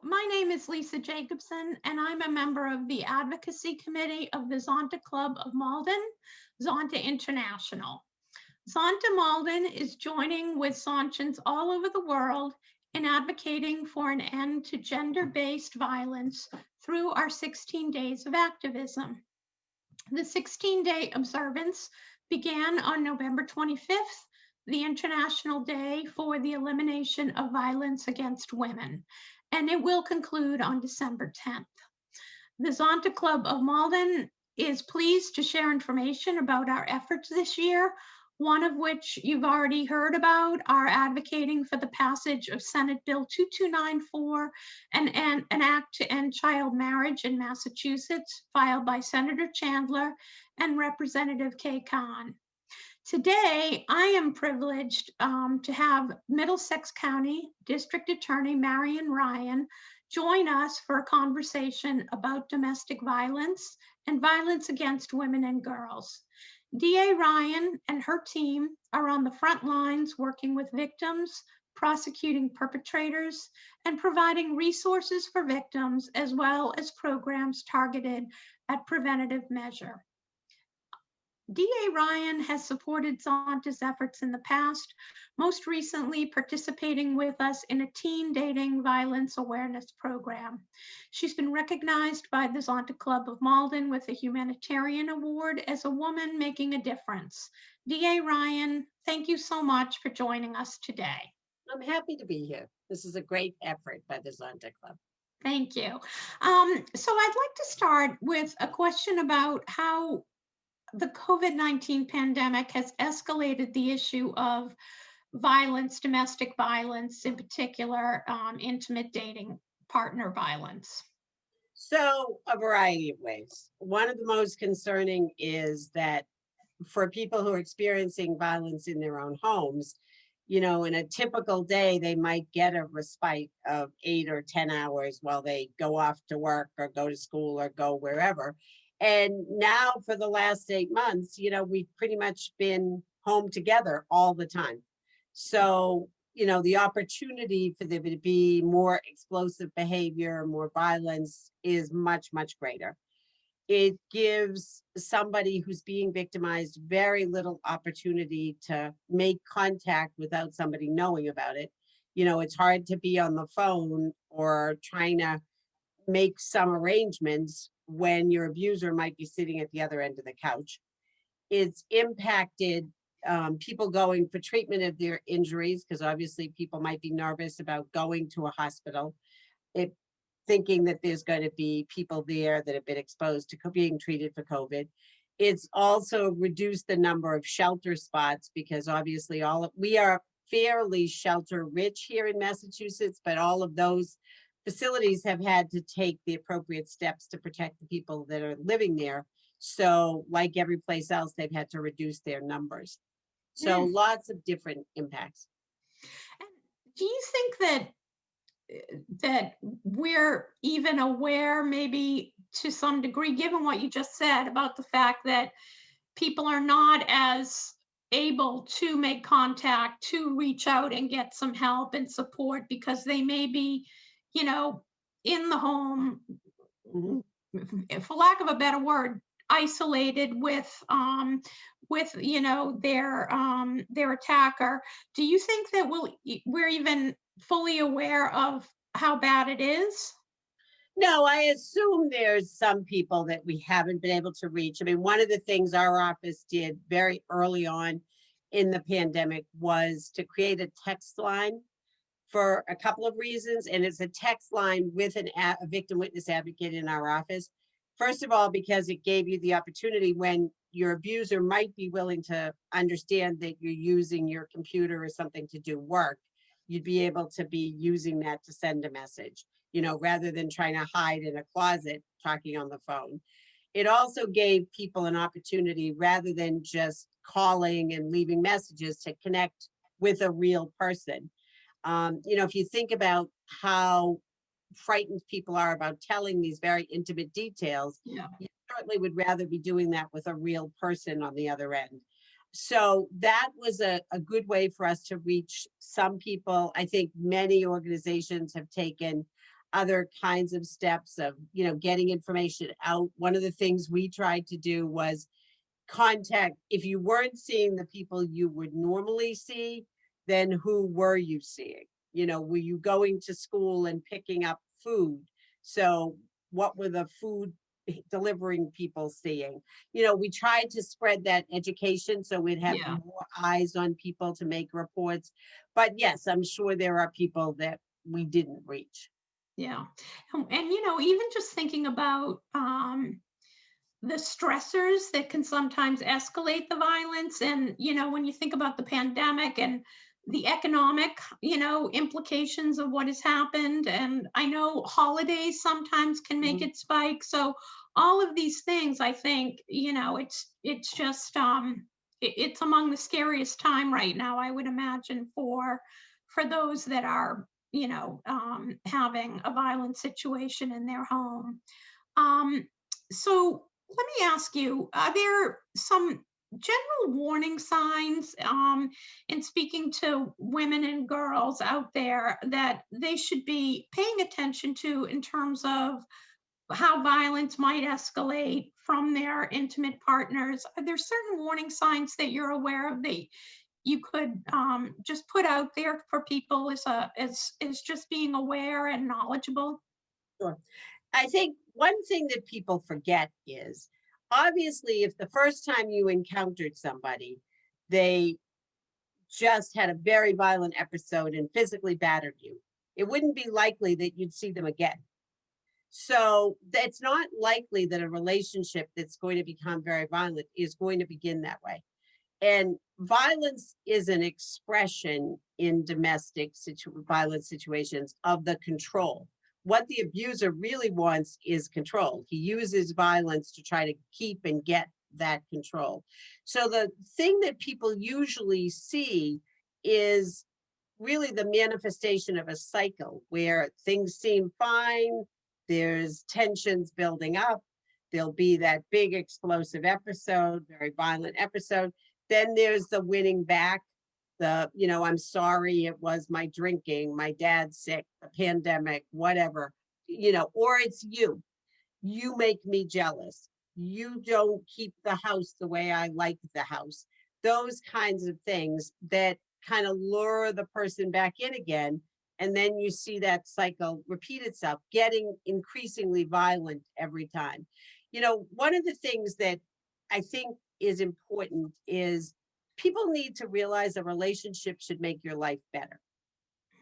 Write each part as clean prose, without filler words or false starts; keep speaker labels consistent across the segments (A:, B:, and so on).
A: My name is Lisa Jacobson, and I'm a member of the Advocacy Committee of the Zonta Club of Malden, Zonta International. Zonta Malden is joining with Zontians all over the world in advocating for an end to gender-based violence through our 16 days of activism. The 16-day observance began on November 25th, the International Day for the Elimination of Violence Against Women, and it will conclude on December 10th. The Zonta Club of Malden is pleased to share information about our efforts this year, one of which you've already heard about, are advocating for the passage of Senate Bill 2294, an act to end child marriage in Massachusetts, filed by Senator Chandler and Representative Kay Kahn. Today, I am privileged to have Middlesex County District Attorney Marian Ryan join us for a conversation about domestic violence and violence against women and girls. DA Ryan and her team are on the front lines working with victims, prosecuting perpetrators, and providing resources for victims, as well as programs targeted at preventative measure. DA Ryan has supported Zonta's efforts in the past, most recently participating with us in a teen dating violence awareness program. She's been recognized by the Zonta Club of Malden with a humanitarian award as a woman making a difference. DA Ryan, thank you so much for joining us today.
B: I'm happy to be here. This is a great effort by the Zonta Club.
A: Thank you. So I'd like to start with a question about how the COVID-19 pandemic has escalated the issue of violence, domestic violence, in particular, intimate dating partner violence.
B: So, a variety of ways. One of the most concerning is that for people who are experiencing violence in their own homes, in a typical day, they might get a respite of 8 or 10 hours while they go off to work or go to school or go wherever. And now for the last 8 months, we've pretty much been home together all the time. So, the opportunity for there to be more explosive behavior, more violence is much, much greater. It gives somebody who's being victimized very little opportunity to make contact without somebody knowing about it. It's hard to be on the phone or trying to make some arrangements when your abuser might be sitting at the other end of the couch. It's impacted people going for treatment of their injuries, because obviously people might be nervous about going to a hospital, thinking that there's going to be people there that have been exposed to being treated for COVID. It's also reduced the number of shelter spots, because obviously we are fairly shelter rich here in Massachusetts, but all of those facilities have had to take the appropriate steps to protect the people that are living there. So like every place else, they've had to reduce their numbers. So lots of different impacts.
A: And do you think that we're even aware, maybe to some degree, given what you just said about the fact that people are not as able to make contact, to reach out and get some help and support because they may be, in the home, for lack of a better word, isolated with their attacker. Do you think that we're even fully aware of how bad it is?
B: No, I assume there's some people that we haven't been able to reach. I mean, one of the things our office did very early on in the pandemic was to create a text line for a couple of reasons. And it's a text line with a victim witness advocate in our office. First of all, because it gave you the opportunity when your abuser might be willing to understand that you're using your computer or something to do work, you'd be able to be using that to send a message, rather than trying to hide in a closet talking on the phone. It also gave people an opportunity, rather than just calling and leaving messages, to connect with a real person. If you think about how frightened people are about telling these very intimate details, you certainly would rather be doing that with a real person on the other end. So that was a good way for us to reach some people. I think many organizations have taken other kinds of steps of, getting information out. One of the things we tried to do was contact, if you weren't seeing the people you would normally see, then who were you seeing? Were you going to school and picking up food? So what were the food delivering people seeing? We tried to spread that education so we'd have
A: Yeah.
B: more eyes on people to make reports. But yes, I'm sure there are people that we didn't reach.
A: Yeah. And even just thinking about the stressors that can sometimes escalate the violence. And, when you think about the pandemic and the economic, implications of what has happened. And I know holidays sometimes can make
B: Mhm.
A: it spike. So all of these things, I think, it's just it's among the scariest time right now, I would imagine, for those that are, having a violent situation in their home. Um, so let me ask you, are there some general warning signs in speaking to women and girls out there that they should be paying attention to in terms of how violence might escalate from their intimate partners? Are there certain warning signs that you're aware of that you could just put out there for people as just being aware and knowledgeable?
B: Sure. I think one thing that people forget is, obviously, if the first time you encountered somebody, they just had a very violent episode and physically battered you, it wouldn't be likely that you'd see them again. So it's not likely that a relationship that's going to become very violent is going to begin that way. And violence is an expression in violence situations of the control. What the abuser really wants is control. He uses violence to try to keep and get that control. So the thing that people usually see is really the manifestation of a cycle where things seem fine, there's tensions building up, there'll be that big explosive episode, very violent episode. Then there's the winning back, I'm sorry, it was my drinking, my dad's sick, the pandemic, whatever, or it's you. You make me jealous. You don't keep the house the way I like the house. Those kinds of things that kind of lure the person back in again. And then you see that cycle repeat itself, getting increasingly violent every time. One of the things that I think is important is people need to realize a relationship should make your life better.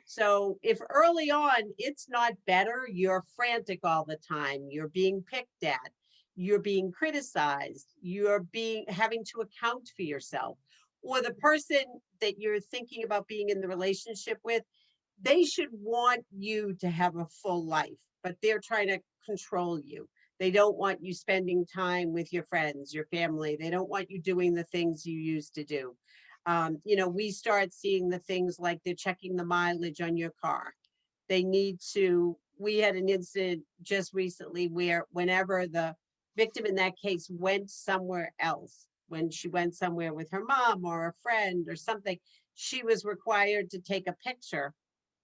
B: So if early on it's not better, you're frantic all the time, you're being picked at, you're being criticized, you're being having to account for yourself, or the person that you're thinking about being in the relationship with, they should want you to have a full life, but they're trying to control you. They don't want you spending time with your friends, your family. They don't want you doing the things you used to do. We start seeing the things like they're checking the mileage on your car. We had an incident just recently where whenever the victim in that case went somewhere else, when she went somewhere with her mom or a friend or something, she was required to take a picture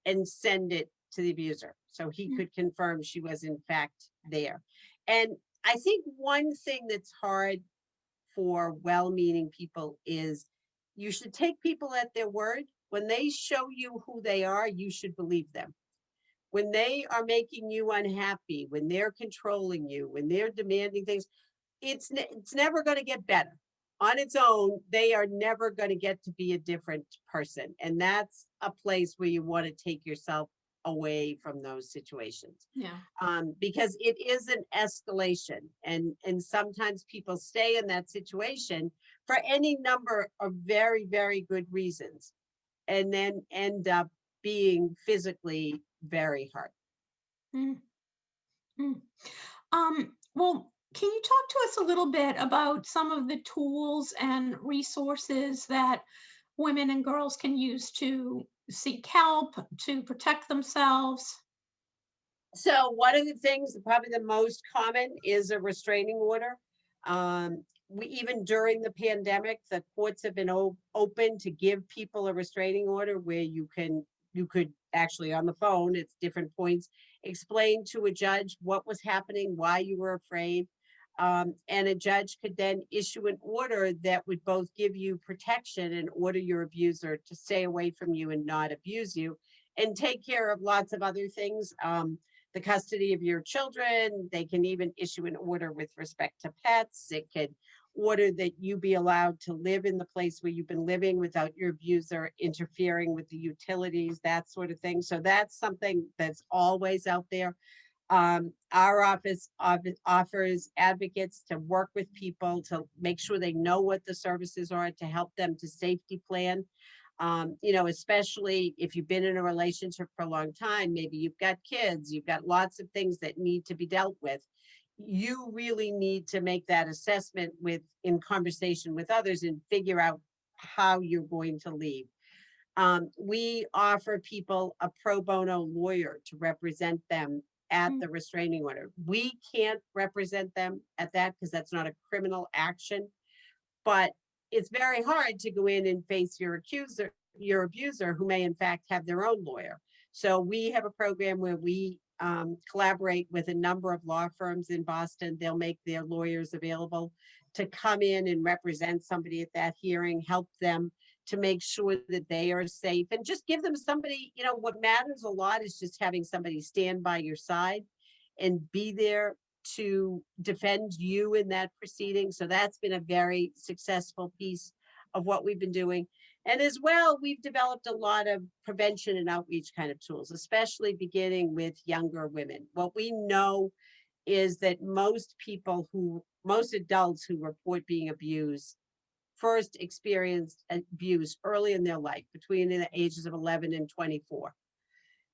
B: and send it to the abuser so he could confirm she was in fact there. And I think one thing that's hard for well-meaning people is you should take people at their word. When they show you who they are, you should believe them. When they are making you unhappy, when they're controlling you, when they're demanding things, it's never going to get better. On its own, they are never going to get to be a different person. And that's a place where you want to take yourself away from those situations,
A: Yeah.
B: because it is an escalation, and sometimes people stay in that situation for any number of very, very good reasons, and then end up being physically very hurt.
A: Mm, mm. Well, can you talk to us a little bit about some of the tools and resources that women and girls can use to seek help, to protect themselves?
B: So one of the things, probably the most common, is a restraining order. We even during the pandemic, the courts have been open to give people a restraining order where you can you could actually on the phone, it's different points, explain to a judge what was happening, why you were afraid. And a judge could then issue an order that would both give you protection and order your abuser to stay away from you and not abuse you, and take care of lots of other things. The custody of your children, they can even issue an order with respect to pets. It could order that you be allowed to live in the place where you've been living without your abuser interfering with the utilities, that sort of thing. So that's something that's always out there. Our office offers advocates to work with people to make sure they know what the services are, to help them to safety plan. You know, especially if you've been in a relationship for a long time, maybe you've got kids, you've got lots of things that need to be dealt with. You really need to make that assessment in conversation with others and figure out how you're going to leave. We offer people a pro bono lawyer to represent them at the restraining order. We can't represent them at that because that's not a criminal action, but it's very hard to go in and face your abuser, who may in fact have their own lawyer. So we have a program where we collaborate with a number of law firms in Boston. They'll make their lawyers available to come in and represent somebody at that hearing, help them to make sure that they are safe, and just give them somebody. You know, what matters a lot is just having somebody stand by your side and be there to defend you in that proceeding. So that's been a very successful piece of what we've been doing. And as well, we've developed a lot of prevention and outreach kind of tools, especially beginning with younger women. What we know is that most adults who report being abused first experienced abuse early in their life, between the ages of 11 and 24.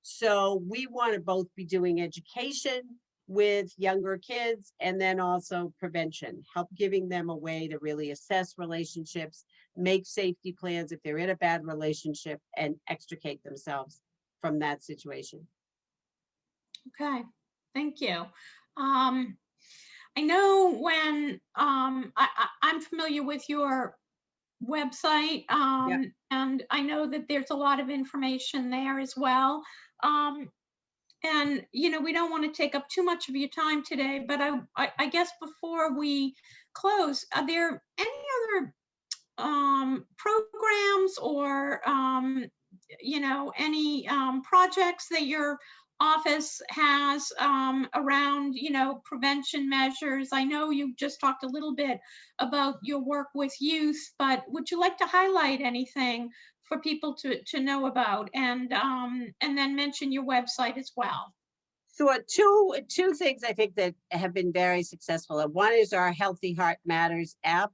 B: So we want to both be doing education with younger kids and then also prevention, help giving them a way to really assess relationships, make safety plans if they're in a bad relationship, and extricate themselves from that situation.
A: Okay, thank you. I know when I'm familiar with your website, and I know that there's a lot of information there as well. And you know, we don't want to take up too much of your time today, but I guess before we close, are there any other programs or you know, any projects that your office has around, you know, prevention measures? I know you just talked a little bit about your work with youth, but would you like to highlight anything for people to know about, and then mention your website as well?
B: So two things I think that have been very successful. One is our Healthy Heart Matters app.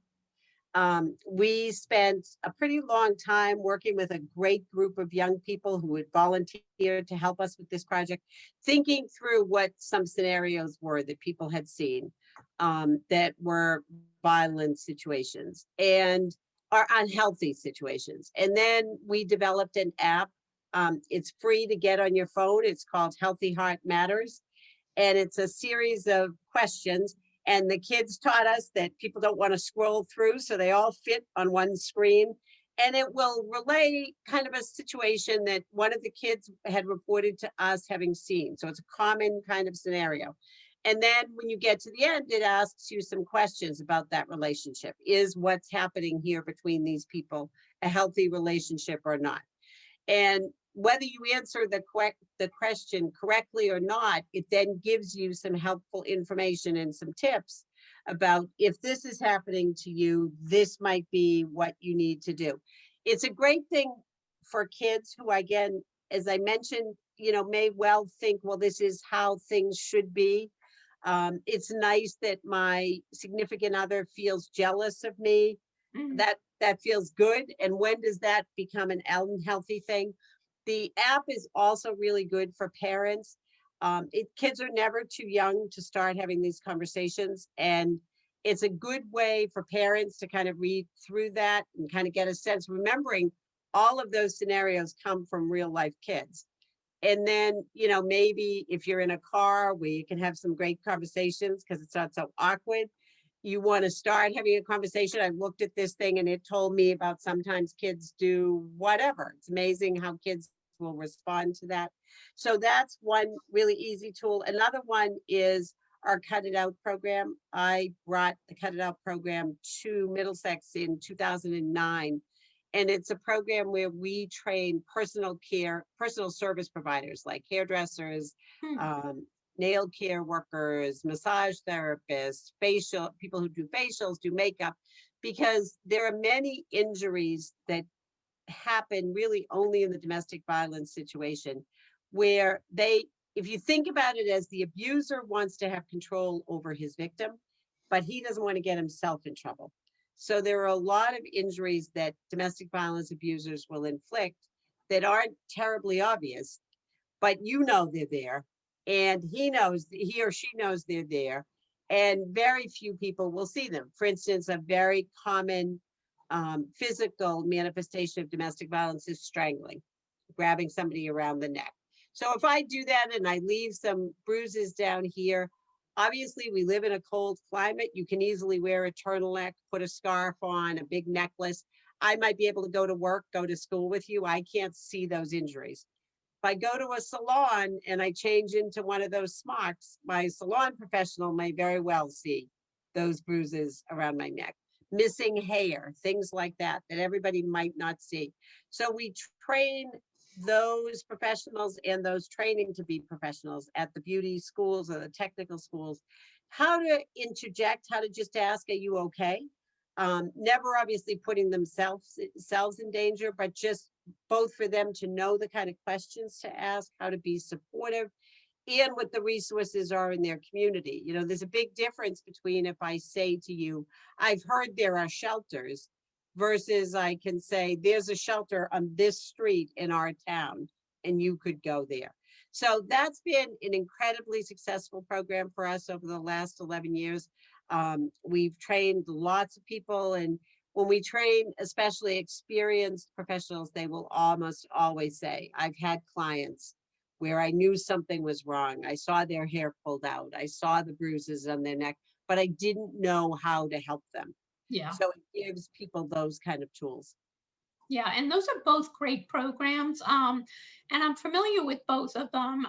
B: We spent a pretty long time working with a great group of young people who would volunteer to help us with this project, thinking through what some scenarios were that people had seen that were violent situations and are unhealthy situations. And then we developed an app. It's free to get on your phone. It's called Healthy Heart Matters. And it's a series of questions. And the kids taught us that people don't want to scroll through, so they all fit on one screen. And it will relay kind of a situation that one of the kids had reported to us having seen. So it's a common kind of scenario. And then when you get to the end, it asks you some questions about that relationship. Is what's happening here between these people a healthy relationship or not? And whether you answer the question correctly or not, it then gives you some helpful information and some tips about, if this is happening to you, this might be what you need to do. It's a great thing for kids who, again, as I mentioned, you know, may well think, well, this is how things should be. It's nice that my significant other feels jealous of me.
A: Mhm.
B: That feels good. And when does that become an unhealthy thing? The app is also really good for parents. Kids are never too young to start having these conversations. And it's a good way for parents to kind of read through that and kind of get a sense, remembering all of those scenarios come from real life kids. And then, you know, maybe if you're in a car where you can have some great conversations because it's not so awkward, you want to start having a conversation. I looked at this thing and it told me about sometimes kids do whatever. It's amazing how kids will respond to that. So that's one really easy tool. Another one is our Cut It Out program. I brought the Cut It Out program to Middlesex in 2009. And it's a program where we train personal service providers like hairdressers, nail care workers, massage therapists, people who do facials, do makeup, because there are many injuries that happen really only in the domestic violence situation where if you think about it as the abuser wants to have control over his victim, but he doesn't want to get himself in trouble. So there are a lot of injuries that domestic violence abusers will inflict that aren't terribly obvious, but you know they're there, and he or she knows they're there, and very few people will see them. For instance, a very common physical manifestation of domestic violence is strangling, grabbing somebody around the neck. So if I do that and I leave some bruises down here, obviously we live in a cold climate. You can easily wear a turtleneck, put a scarf on, a big necklace. I might be able to go to work, go to school with you. I can't see those injuries. If I go to a salon and I change into one of those smocks, my salon professional may very well see those bruises around my neck. Missing hair, things like that everybody might not see. So we train those professionals and those training to be professionals at the beauty schools or the technical schools, how to interject, how to just ask, are you okay? Never obviously putting themselves in danger, but just both for them to know the kind of questions to ask, how to be supportive, and what the resources are in their community. You know, there's a big difference between if I say to you, I've heard there are shelters, versus I can say, there's a shelter on this street in our town, and you could go there. So that's been an incredibly successful program for us over the last 11 years. We've trained lots of people, and when we train, especially experienced professionals, they will almost always say, I've had clients where I knew something was wrong. I saw their hair pulled out. I saw the bruises on their neck, but I didn't know how to help them.
A: Yeah.
B: So it gives people those kind of tools.
A: Yeah, and those are both great programs. And I'm familiar with both of them.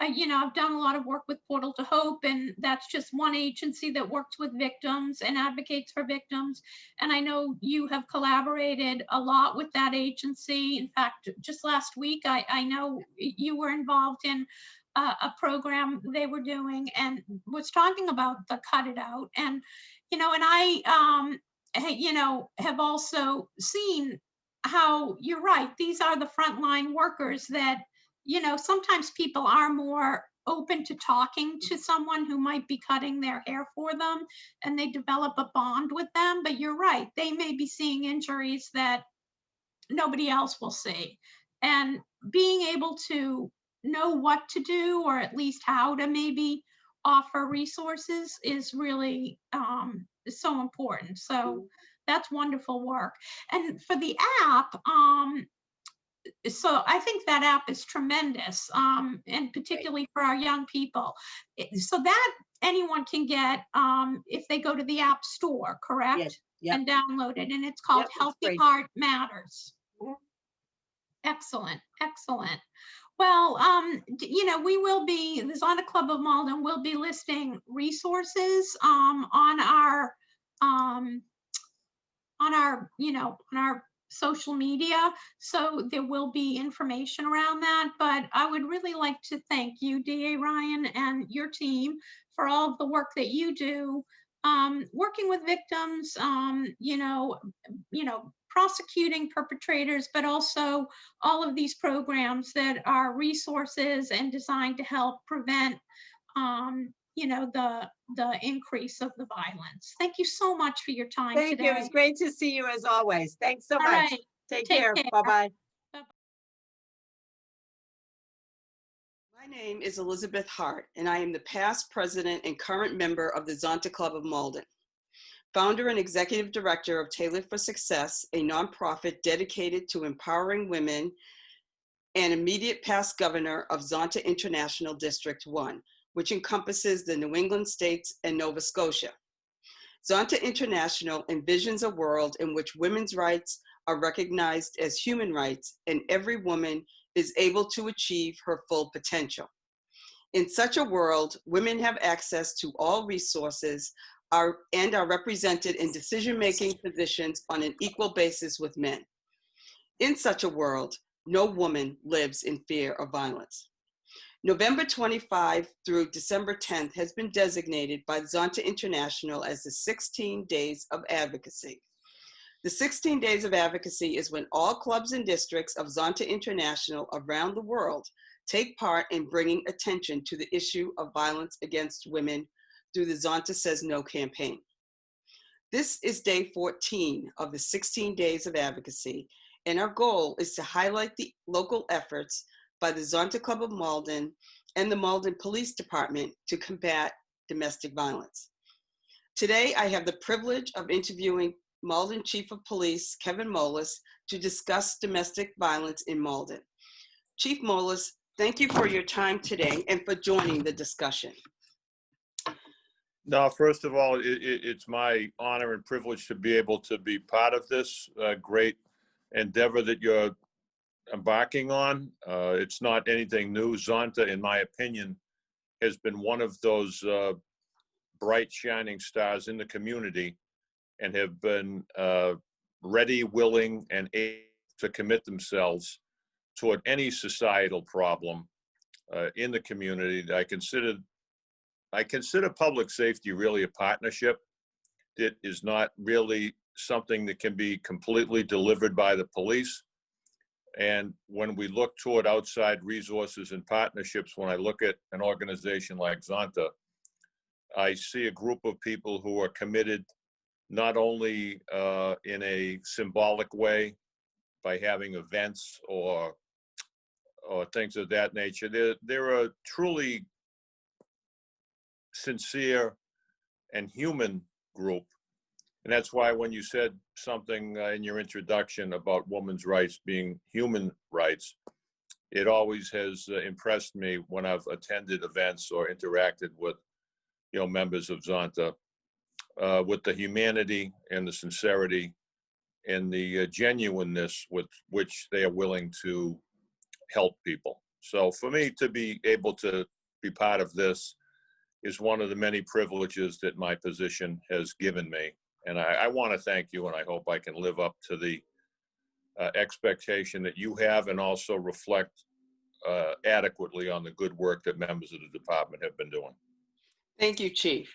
A: I've done a lot of work with Portal to Hope, and that's just one agency that works with victims and advocates for victims. And I know you have collaborated a lot with that agency. In fact, just last week, I know you were involved in a program they were doing and was talking about the Cut It Out. And, and I, have also seen how you're right. These are the frontline workers that, sometimes people are more open to talking to someone who might be cutting their hair for them, and they develop a bond with them. But you're right, they may be seeing injuries that nobody else will see. And being able to know what to do, or at least how to maybe offer resources, is really so important. So that's wonderful work. And for the app, so I think that app is tremendous, and particularly for our young people. So that anyone can get if they go to the App Store, correct?
B: Yes. Yep.
A: And download it. And it's called
B: Yep, it's
A: Healthy
B: great.
A: Heart Matters.
B: Mhm.
A: Excellent, excellent. Well, we will be, the Zonda Club of Malden will be listing resources on our social media. So there will be information around that. But I would really like to thank you, DA Ryan, and your team for all of the work that you do, working with victims, prosecuting perpetrators, but also all of these programs that are resources and designed to help prevent the increase of the violence. Thank you so much for your time
B: Thank
A: today.
B: you. It was great to see you as always. Thanks so
A: All
B: much.
A: right.
B: Take
A: Take
B: care.
A: care.
B: Bye-bye.
C: My name is Elizabeth Hart, and I am the past president and current member of the Zonda Club of Malden, founder and executive director of Tailored for Success, a nonprofit dedicated to empowering women, and immediate past governor of Zonda International District 1, which encompasses the New England states and Nova Scotia. Zonda International envisions a world in which women's rights are recognized as human rights, and every woman is able to achieve her full potential. In such a world, women have access to all resources and are represented in decision-making positions on an equal basis with men. In such a world, no woman lives in fear of violence. November 25 through December 10th has been designated by Zonta International as the 16 Days of Advocacy. The 16 Days of Advocacy is when all clubs and districts of Zonta International around the world take part in bringing attention to the issue of violence against women through the Zonta Says No campaign. This is day 14 of the 16 Days of Advocacy, and our goal is to highlight the local efforts by the Zonta Club of Malden and the Malden Police Department to combat domestic violence. Today, I have the privilege of interviewing Malden Chief of Police, Kevin Molas, to discuss domestic violence in Malden. Chief Molas, thank you for your time today and for joining the discussion.
D: No, first of all, it's my honor and privilege to be able to be part of this great endeavor that you're embarking on. It's not anything new. Zonta, in my opinion, has been one of those bright, shining stars in the community and have been ready, willing, and able to commit themselves toward any societal problem in the community. I consider public safety really a partnership. It is not really something that can be completely delivered by the police. And when we look toward outside resources and partnerships, when I look at an organization like Zonta, I see a group of people who are committed not only in a symbolic way by having events or things of that nature. They're a truly sincere and human group. And that's why when you said something in your introduction about women's rights being human rights, it always has impressed me when I've attended events or interacted with, members of Zonta, with the humanity and the sincerity and the genuineness with which they are willing to help people. So for me to be able to be part of this is one of the many privileges that my position has given me. And I want to thank you, and I hope I can live up to the expectation that you have and also reflect adequately on the good work that members of the department have been doing.
C: Thank you, Chief.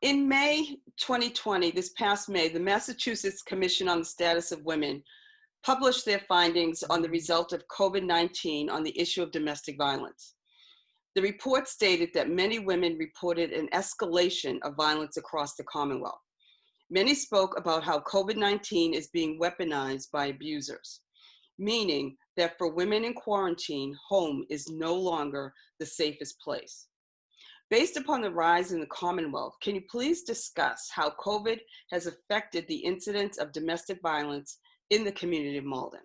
C: In May 2020, this past May, the Massachusetts Commission on the Status of Women published their findings on the result of COVID-19 on the issue of domestic violence. The report stated that many women reported an escalation of violence across the Commonwealth. Many spoke about how COVID-19 is being weaponized by abusers, meaning that for women in quarantine, home is no longer the safest place. Based upon the rise in the Commonwealth, can you please discuss how COVID has affected the incidence of domestic violence in the community of Malden?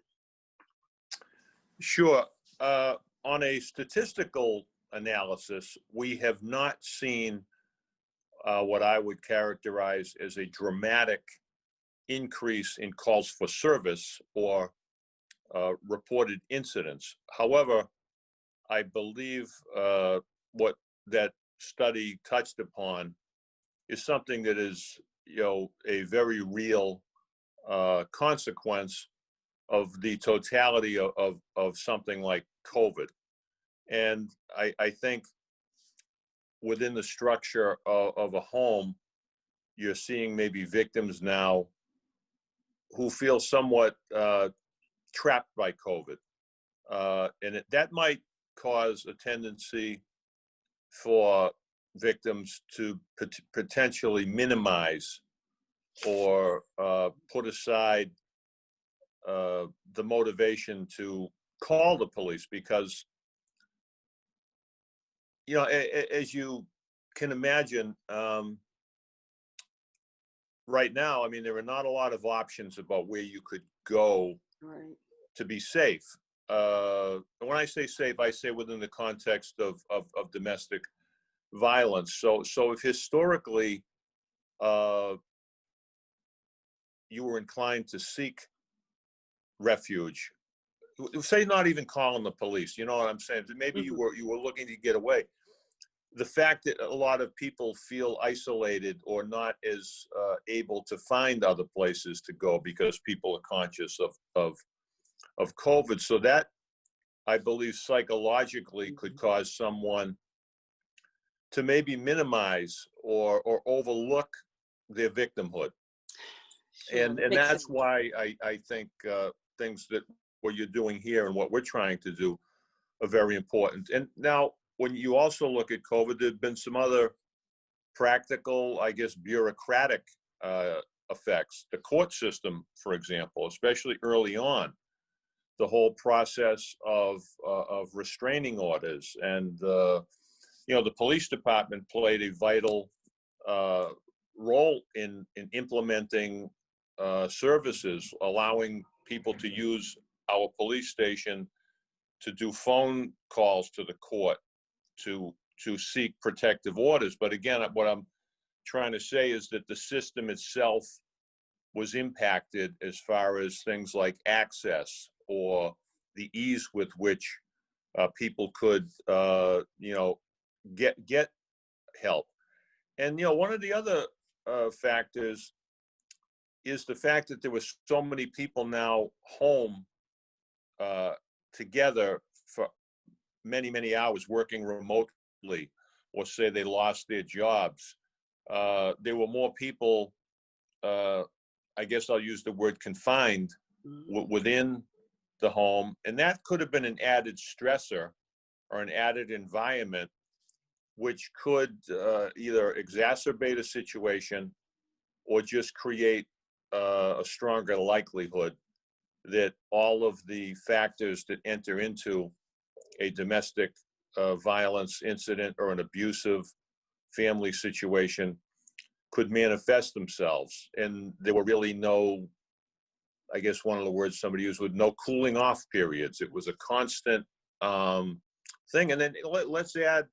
D: Sure. On a statistical analysis, we have not seen what I would characterize as a dramatic increase in calls for service or reported incidents. However, I believe what that study touched upon is something that is, a very real consequence of the totality of something like COVID. And I think within the structure of a home, you're seeing maybe victims now who feel somewhat trapped by COVID. And that might cause a tendency for victims to potentially minimize or put aside the motivation to call the police because, as you can imagine, right now, there are not a lot of options about where you could go to be safe. When I say safe, I say within the context of domestic violence. So if historically you were inclined to seek refuge say not even calling the police, you know what I'm saying? Maybe you were looking to get away. The fact that a lot of people feel isolated or not as able to find other places to go because people are conscious of COVID. So that, I believe, psychologically could cause someone to maybe minimize or overlook their victimhood.
C: Sure,
D: And
C: makes
D: that's
C: sense.
D: why I think things that what you're doing here and what we're trying to do are very important. And now, when you also look at COVID, there have been some other practical, I guess, bureaucratic effects. The court system, for example, especially early on, the whole process of restraining orders, and you know, the police department played a vital role in implementing services, allowing people to use our police station to do phone calls to the court to seek protective orders. But again, what I'm trying to say is that the system itself was impacted as far as things like access or the ease with which people could, you know, get help. And, you know, one of the other factors is the fact that there were so many people now home together for many, many hours working remotely, or say they lost their jobs. There were more people, I guess I'll use the word confined, within the home. And that could have been an added stressor or an added environment, which could either exacerbate a situation or just create a stronger likelihood that all of the factors that enter into a domestic violence incident or an abusive family situation could manifest themselves. And there were really no, I guess one of the words somebody used with no cooling off periods. It was a constant thing. And then let's add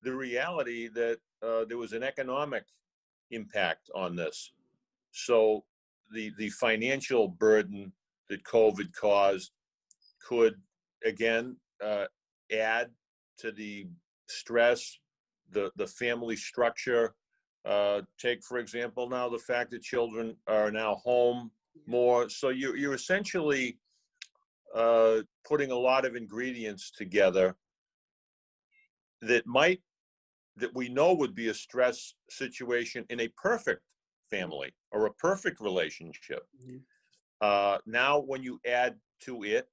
D: the reality that there was an economic impact on this. So the financial burden that COVID caused could, again, add to the stress, the family structure. Take, for example, now the fact that children are now home more. So you're essentially putting a lot of ingredients together that we know would be a stress situation in a perfect family or a perfect relationship. Now, when you add to it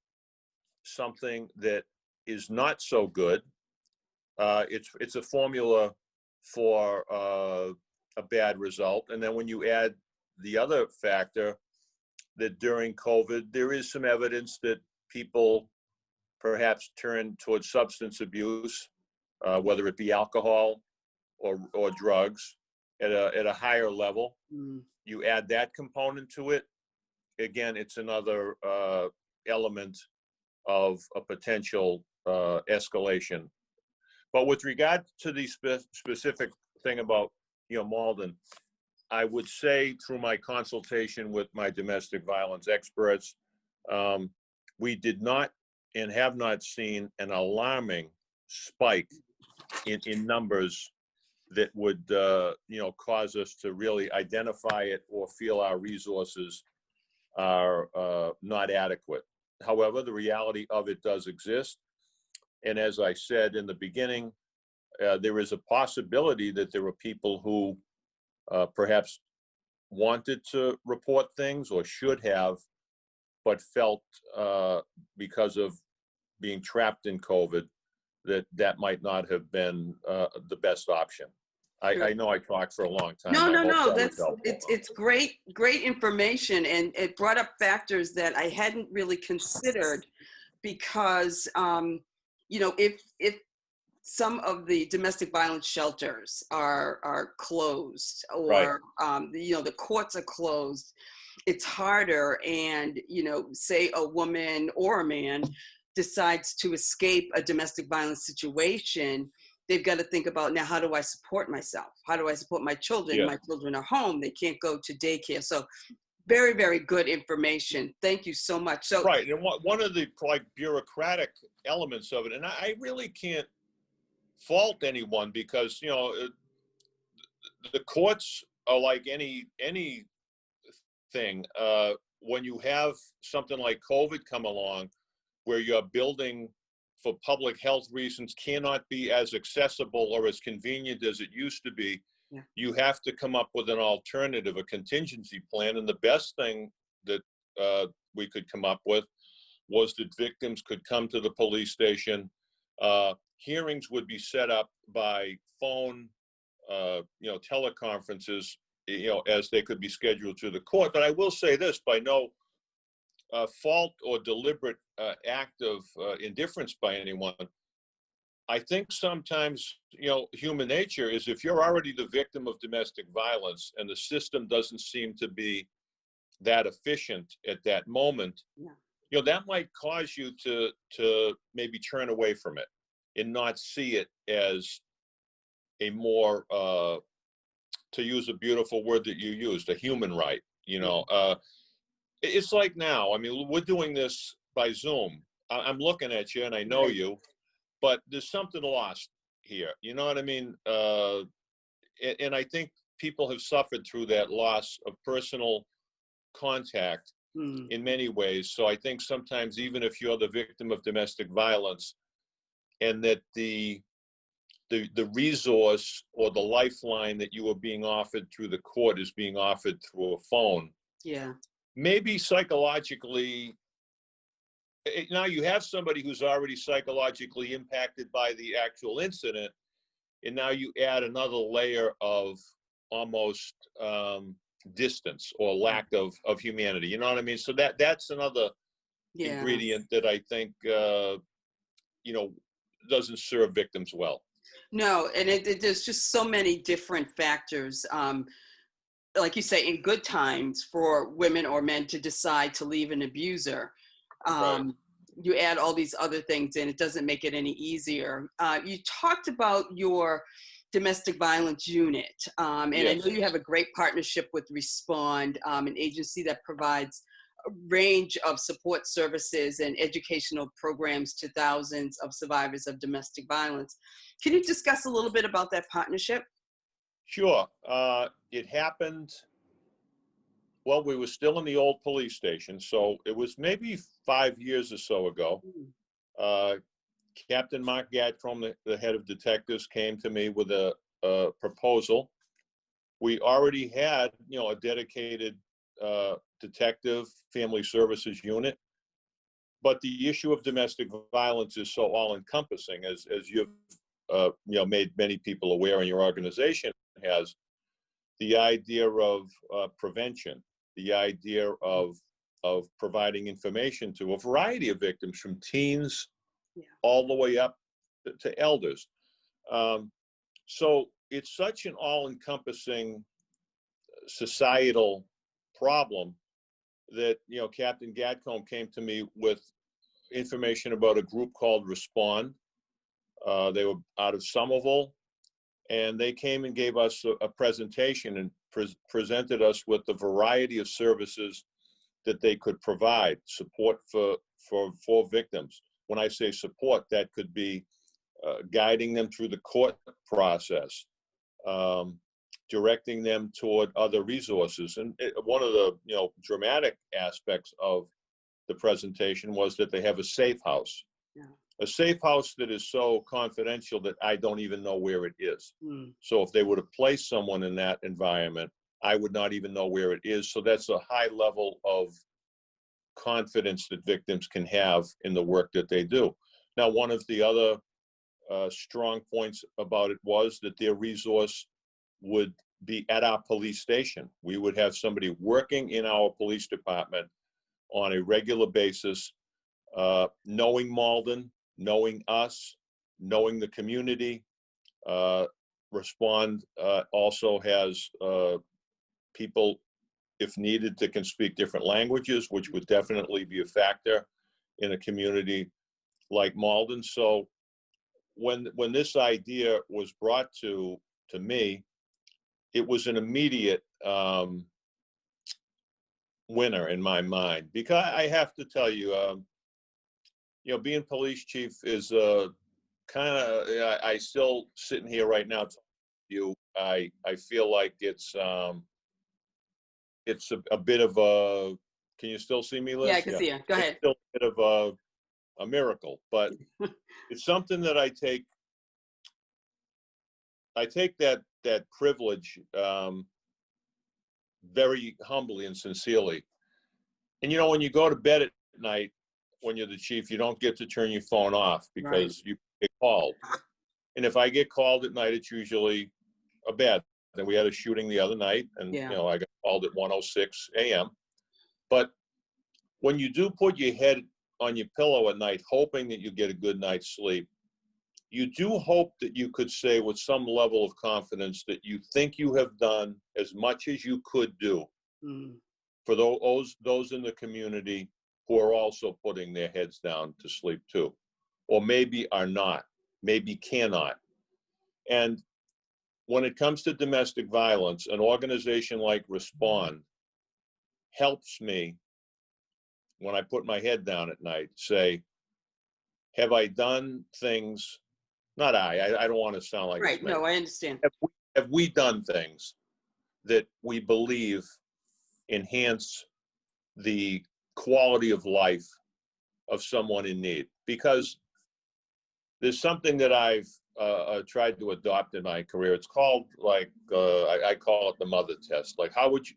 D: something that is not so good, it's a formula for a bad result. And then when you add the other factor that during COVID, there is some evidence that people perhaps turn towards substance abuse, whether it be alcohol or drugs at a higher level. You add that component to it, again, it's another element of a potential escalation. But with regard to the specific thing about, you know, Malden, I would say through my consultation with my domestic violence experts, we did not and have not seen an alarming spike in numbers that would, you know, cause us to really identify it or feel our resources are not adequate. However, the reality of it does exist. And as I said in the beginning, there is a possibility that there were people who perhaps wanted to report things or should have, but felt because of being trapped in COVID that might not have been the best option. I know I talked for a long time.
C: No. It's great information, and it brought up factors that I hadn't really considered, because you know, if some of the domestic violence shelters are closed, or right. You know, the courts are closed, it's harder. And, you know, say a woman or a man decides to escape a domestic violence situation, they've got to think about, now, how do I support myself? How do I support my children? Yeah. My children are home. They can't go to daycare. So Very, very good information. Thank you so much. So,
D: Right, and one of the like bureaucratic elements of it, and I really can't fault anyone because the courts are like anything. When you have something like COVID come along, where your building for public health reasons cannot be as accessible or as convenient as it used to be,
C: yeah.
D: you have to come up with an alternative, a contingency plan. And the best thing that we could come up with was that victims could come to the police station. Hearings would be set up by phone, teleconferences, as they could be scheduled to the court. But I will say this, by no fault or deliberate act of indifference by anyone, I think sometimes, human nature is if you're already the victim of domestic violence and the system doesn't seem to be that efficient at that moment, that might cause you to maybe turn away from it and not see it as a more, to use a beautiful word that you used, a human right. It's like now, I mean, we're doing this by Zoom. I'm looking at you and I know you, but there's something lost here. You know what I mean? And I think people have suffered through that loss of personal contact in many ways. So I think sometimes even if you're the victim of domestic violence and that the resource or the lifeline that you are being offered through the court is being offered through a phone.
C: Yeah.
D: Maybe psychologically, now you have somebody who's already psychologically impacted by the actual incident, and now you add another layer of almost distance or lack of humanity. You know what I mean? So that's another ingredient that I think doesn't serve victims well.
C: No, and there's just so many different factors. Like you say, in good times for women or men to decide to leave an abuser.
D: Right.
C: You add all these other things in, it doesn't make it any easier. You talked about your domestic violence unit, and
D: Yes.
C: I know you have a great partnership with Respond, an agency that provides a range of support services and educational programs to thousands of survivors of domestic violence. Can you discuss a little bit about that partnership?
D: Sure. It happened, well, we were still in the old police station, so it was maybe 5 years or so ago. Captain Mark Gadcombe, the head of detectives, came to me with a proposal. We already had, a dedicated detective family services unit, but the issue of domestic violence is so all-encompassing, as you've made many people aware, and your organization has. The idea of prevention, the idea of providing information to a variety of victims, from teens all the way up to elders. So it's such an all-encompassing societal problem that, Captain Gadcombe came to me with information about a group called Respond. They were out of Somerville, and they came and gave us a presentation and presented us with the variety of services that they could provide, support for victims. When I say support, that could be guiding them through the court process, directing them toward other resources. And one of the dramatic aspects of the presentation was that they have a safe house. A safe house that is so confidential that I don't even know where it is. So if they were to place someone in that environment, I would not even know where it is. So that's a high level of confidence that victims can have in the work that they do. Now, one of the other strong points about it was that their resource would be at our police station. We would have somebody working in our police department on a regular basis, knowing Malden, knowing us, knowing the community. Respond also has people, if needed, that can speak different languages, which would definitely be a factor in a community like Malden. So when this idea was brought to me, it was an immediate winner in my mind, because I have to tell you, being police chief is kind of, I still sitting here right now talking to you. I feel like it's a bit of a, can you still see me, Liz?
C: Yeah, I can see you. Go
D: It's
C: ahead.
D: still a bit of a miracle, but it's something that I take that privilege very humbly and sincerely. And when you go to bed at night, when you're the chief, you don't get to turn your phone off because you get called. And if I get called at night, it's usually a bad thing. We had a shooting the other night, and
C: Yeah.
D: I got called at 1:06 a.m. But when you do put your head on your pillow at night, hoping that you get a good night's sleep, you do hope that you could say with some level of confidence that you think you have done as much as you could do
C: Mm.
D: for those in the community who are also putting their heads down to sleep too, or maybe are not, maybe cannot. And when it comes to domestic violence, an organization like Respond helps me when I put my head down at night, say, have I done things, not I don't want to sound like
C: Right.
D: it's me.
C: No, I understand.
D: Have we done things that we believe enhance the quality of life of someone in need? Because there's something that I've tried to adopt in my career. It's called I call it the mother test. Like, how would you,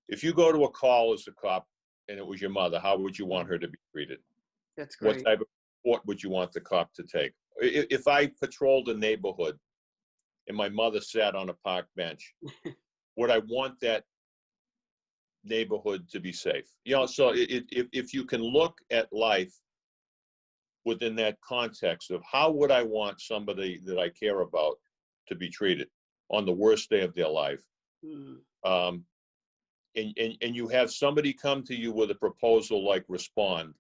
D: if you go to a call as a cop and it was your mother, how would you want her to be treated?
C: That's
D: What
C: great.
D: type of support would you want the cop to take? If I patrolled a neighborhood and my mother sat on a park bench, would I want that neighborhood to be safe? So if you can look at life within that context of how would I want somebody that I care about to be treated on the worst day of their life,
C: Mm.
D: and you have somebody come to you with a proposal like Respond,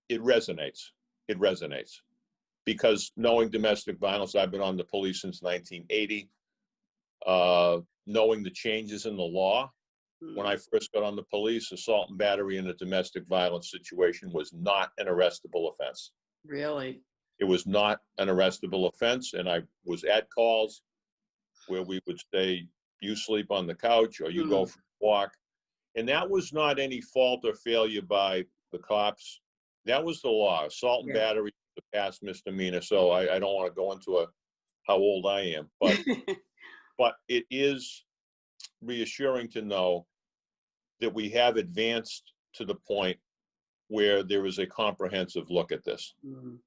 D: it resonates. It resonates because knowing domestic violence, I've been on the police since 1980. Knowing the changes in the law, when I first got on the police, assault and battery in a domestic violence situation was not an arrestable offense.
C: Really?
D: It was not an arrestable offense, and I was at calls where we would say, you sleep on the couch or you go for a walk. And that was not any fault or failure by the cops. That was the law. Assault and battery is a past misdemeanor. So I don't want to go into how old I am, but it is reassuring to know that we have advanced to the point where there is a comprehensive look at this.
C: Mm.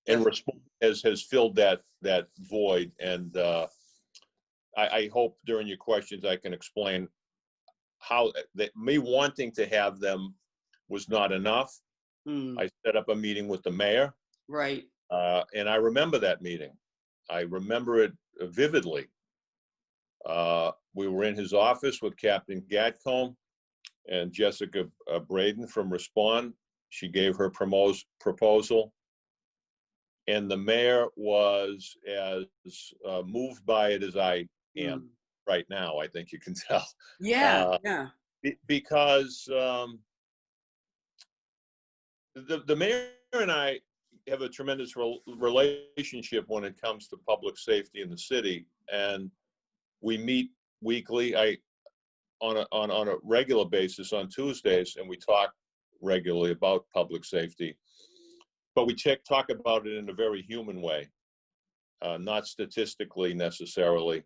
D: And Respond has filled that void. And I hope during your questions I can explain how that me wanting to have them was not enough.
C: Mm.
D: I set up a meeting with the mayor.
C: Right.
D: And I remember that meeting. I remember it vividly. We were in his office with Captain Gatcombe and Jessica Braden from Respond. She gave her proposal. And the mayor was as moved by it as I am right now, I think you can tell.
C: Yeah,
D: Because the mayor and I have a tremendous relationship when it comes to public safety in the city, and we meet weekly. On a regular basis on Tuesdays, and we talk regularly about public safety. But we talk about it in a very human way, not statistically necessarily.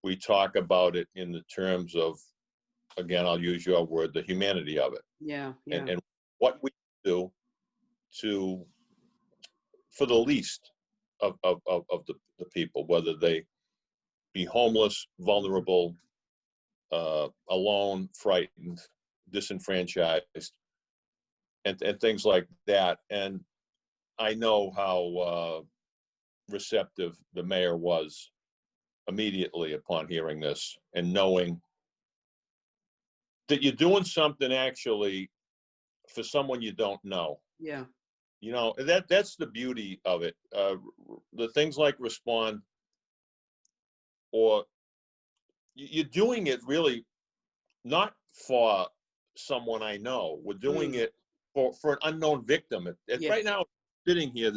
D: We talk about it in the terms of, again, I'll use your word, the humanity of it.
C: Yeah.
D: And what we do for the least of the people, whether they be homeless, vulnerable, alone, frightened, disenfranchised, and things like that. And I know how receptive the mayor was immediately upon hearing this and knowing that you're doing something actually for someone you don't know.
C: Yeah.
D: That's the beauty of it. The things like Respond, or you're doing it really not for someone I know. We're doing it for an unknown victim.
C: Yeah.
D: Right now, sitting here,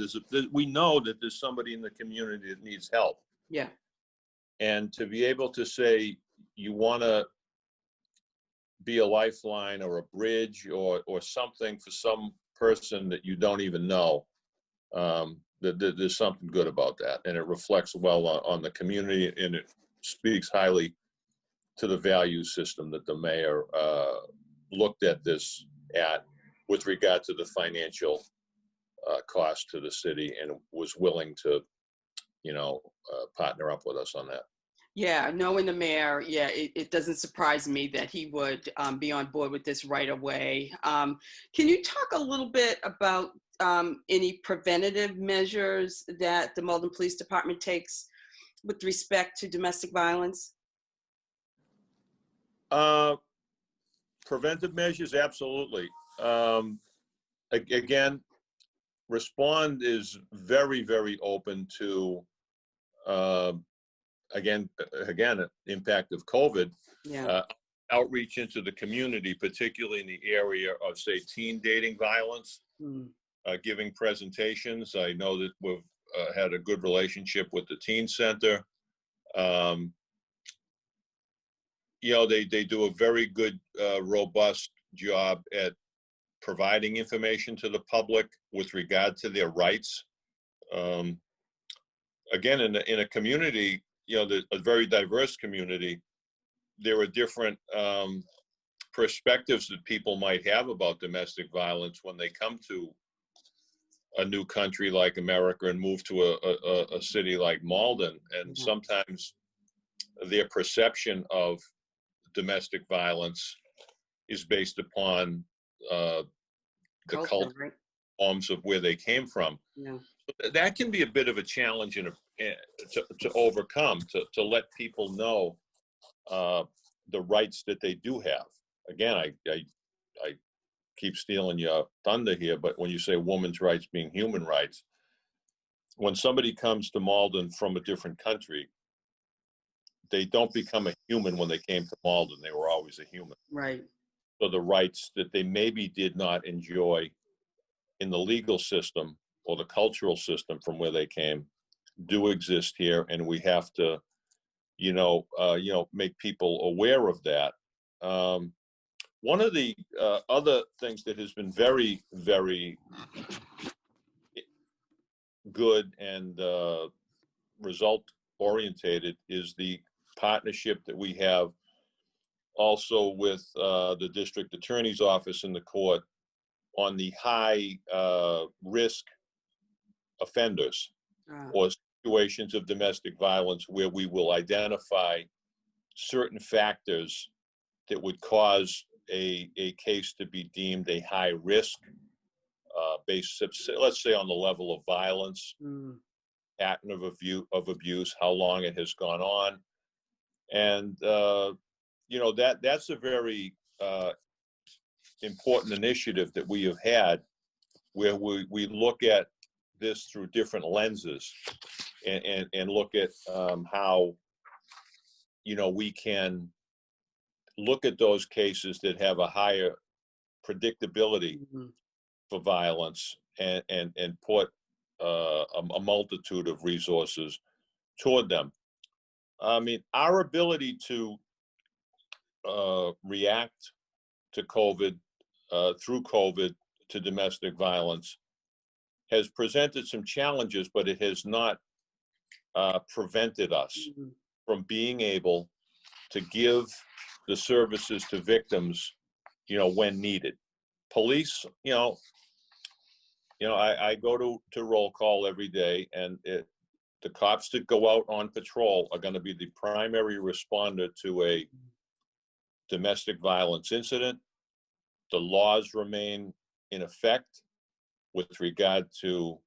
D: we know that there's somebody in the community that needs help.
C: Yeah.
D: And to be able to say you want to be a lifeline or a bridge or something for some person that you don't even know, there's something good about that. And it reflects well on the community, and it speaks highly to the value system that the mayor looked at this at with regard to the financial cost to the city, and was willing to, partner up with us on that.
C: Yeah, knowing the mayor, yeah, it doesn't surprise me that he would be on board with this right away. Can you talk a little bit about any preventative measures that the Malden Police Department takes with respect to domestic violence?
D: Preventive measures, absolutely. Again, Respond is very, very open to, again, impact of COVID,
C: Yeah.
D: outreach into the community, particularly in the area of, say, teen dating violence, giving presentations. I know that we've had a good relationship with the teen center. They do a very good, robust job at providing information to the public with regard to their rights. Again, in a community, a very diverse community, there are different perspectives that people might have about domestic violence when they come to a new country like America and move to a city like Malden. And sometimes their perception of domestic violence is based upon the cultural
C: Right?
D: norms of where they came from.
C: Yeah.
D: That can be a bit of a challenge to overcome, to let people know the rights that they do have. Again, I keep stealing your thunder here, but when you say women's rights being human rights, when somebody comes to Malden from a different country, they don't become a human when they came to Malden. They were always a human.
C: Right.
D: So the rights that they maybe did not enjoy in the legal system or the cultural system from where they came do exist here, and we have to, make people aware of that. One of the other things that has been very, very good and result orientated is the partnership that we have also with the district attorney's office in the court on the high risk offenders or situations of domestic violence where we will identify certain factors that would cause a case to be deemed a high risk based, let's say, on the level of violence, pattern of abuse, how long it has gone on. And, that's a very important initiative that we have had, where we look at this through different lenses and look at how, we can look at those cases that have a higher predictability for violence and put a multitude of resources toward them. I mean, our ability to react to COVID, through COVID, to domestic violence has presented some challenges, but it has not prevented us from being able to give the services to victims, when needed. Police, I go to roll call every day, and the cops that go out on patrol are going to be the primary responder to a domestic violence incident. The laws remain in effect with regard to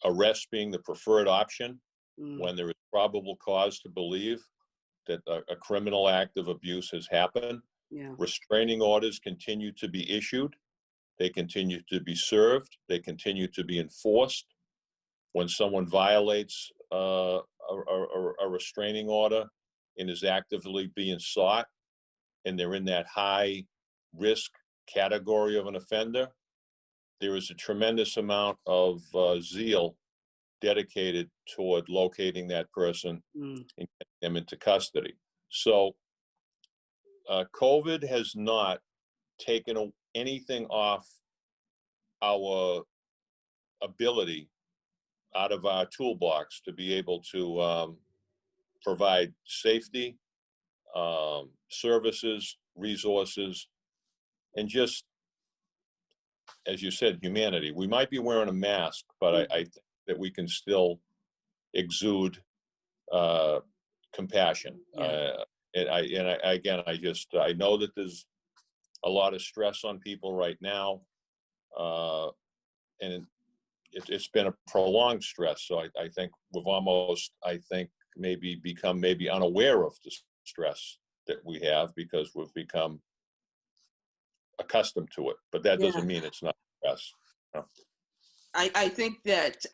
D: arrest being the preferred option when there is probable cause to believe that a criminal act of abuse has happened.
C: Yeah.
D: Restraining orders continue to be issued. They continue to be served. They continue to be enforced. When someone violates a restraining order and is actively being sought, and they're in that high risk category of an offender, there is a tremendous amount of zeal dedicated toward locating that person
C: Mm.
D: and getting them into custody. So COVID has not taken anything off our ability out of our toolbox to be able to provide safety, services, resources, and just, as you said, humanity. We might be wearing a mask, but I think that we can still exude compassion.
C: Yeah.
D: I know that there's a lot of stress on people right now, and it's been a prolonged stress. So I think we've almost, maybe become unaware of the stress that we have because we've become accustomed to it. But that
C: Yeah.
D: doesn't mean it's not stress.
C: I think that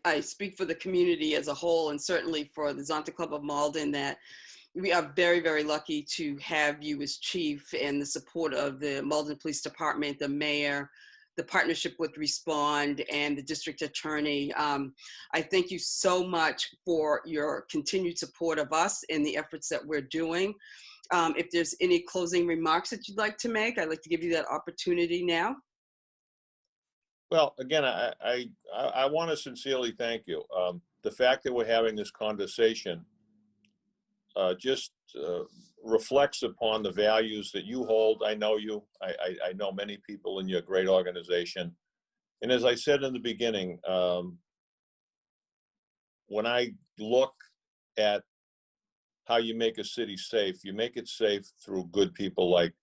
C: I speak for the community as a whole, and certainly for the Zonta Club of Malden, that we are very, very lucky to have you as chief and the support of the Malden Police Department, the mayor, the partnership with Respond, and the district attorney. I thank you so much for your continued support of us and the efforts that we're doing. If there's any closing remarks that you'd like to make, I'd like to give you that opportunity now.
D: Well, again, I want to sincerely thank you. The fact that we're having this conversation just reflects upon the values that you hold. I know you. I know many people in your great organization. And as I said in the beginning, when I look at how you make a city safe, you make it safe through good people like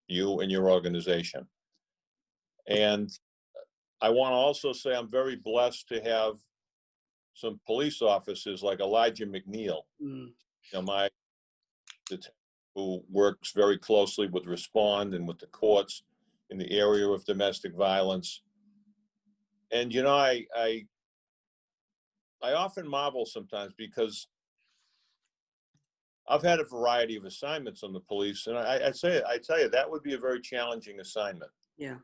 D: you and your organization. And I want to also say I'm very blessed to have some police officers like Elijah McNeil, who works very closely with Respond and with the courts in the area of domestic violence. And I often marvel sometimes because I've had a variety of assignments on the police, and I tell you that would be a very challenging assignment.
C: Yeah.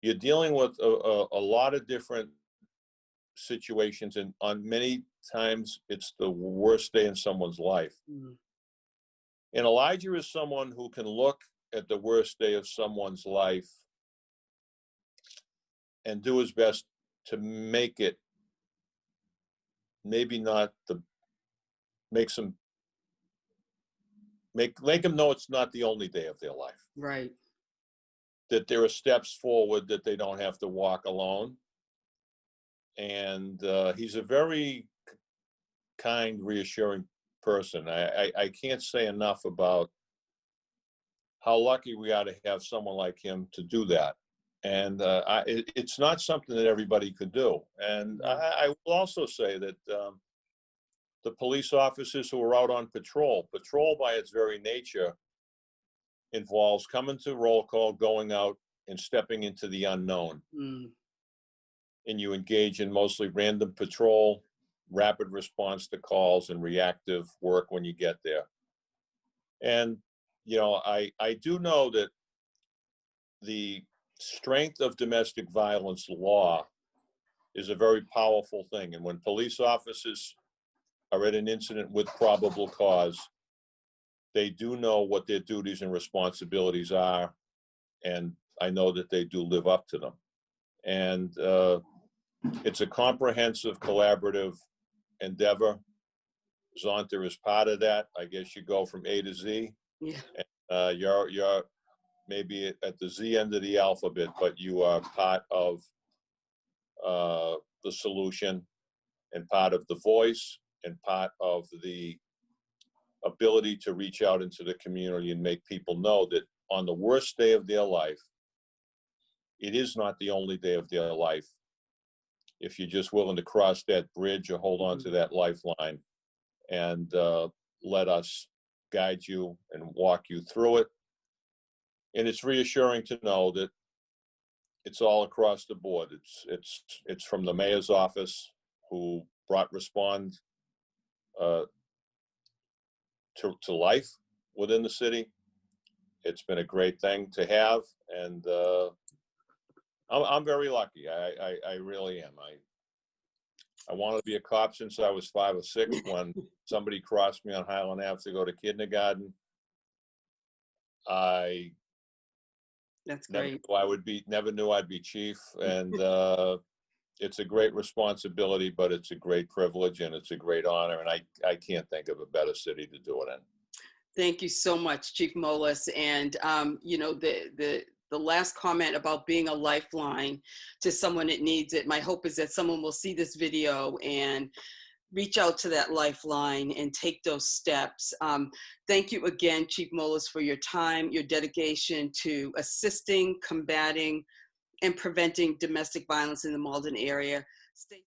D: You're dealing with a lot of different situations, and on many times it's the worst day in someone's life.
C: Mm.
D: And Elijah is someone who can look at the worst day of someone's life and do his best to make it maybe not make them know it's not the only day of their life.
C: Right.
D: That there are steps forward that they don't have to walk alone. And he's a very kind, reassuring person. I can't say enough about how lucky we are to have someone like him to do that. And it's not something that everybody could do. And I will also say that the police officers who are out on patrol by its very nature involves coming to roll call, going out and stepping into the unknown.
C: Mm.
D: And you engage in mostly random patrol, rapid response to calls, and reactive work when you get there. And, I do know that the strength of domestic violence law is a very powerful thing. And when police officers are at an incident with probable cause, they do know what their duties and responsibilities are. And I know that they do live up to them. And it's a comprehensive, collaborative endeavor. Zonta is part of that. I guess you go from A to Z.
C: Yeah.
D: You're maybe at the Z end of the alphabet, but you are part of the solution and part of the voice and part of the ability to reach out into the community and make people know that on the worst day of their life, it is not the only day of their life. If you're just willing to cross that bridge or hold on to that lifeline and let us guide you and walk you through it. And it's reassuring to know that it's all across the board. It's from the mayor's office, who brought Respond to life within the city. It's been a great thing to have, and I'm very lucky. I really am. I wanted to be a cop since I was 5 or 6 when somebody crossed me on Highland Ave to go to kindergarten. I
C: That's
D: never
C: great.
D: never knew I'd be chief, and it's a great responsibility, but it's a great privilege and it's a great honor, and I can't think of a better city to do it in.
C: Thank you so much, Chief Molis. And you know, the last comment about being a lifeline to someone that needs it, my hope is that someone will see this video and reach out to that lifeline and take those steps. Thank you again, Chief Molis, for your time, your dedication to assisting, combating, and preventing domestic violence in the Malden area. Stay